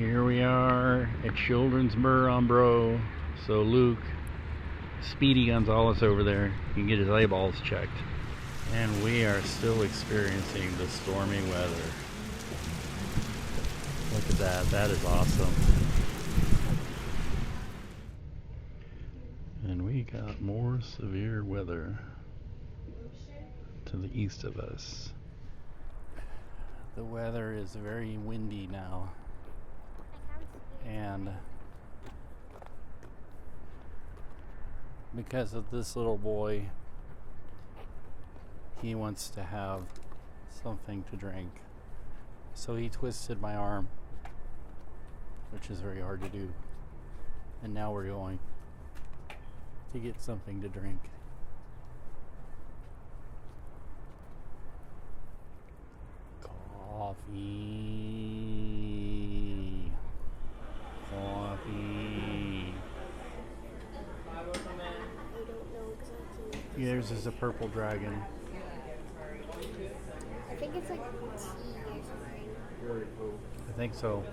Here we are at Children's Burr on Bro. So Luke, Speedy Gonzalez over there, you can get his eyeballs checked. And we are still experiencing the stormy weather. Look at that, that is awesome. And we got more severe weather to the east of us. The weather is very windy now. And because of this little boy, he wants to have something to drink. So he twisted my arm, which is very hard to do. And now we're going to get something to drink. Coffee. Coffee. Yours is a purple dragon. I think it's like tea or something. I think so.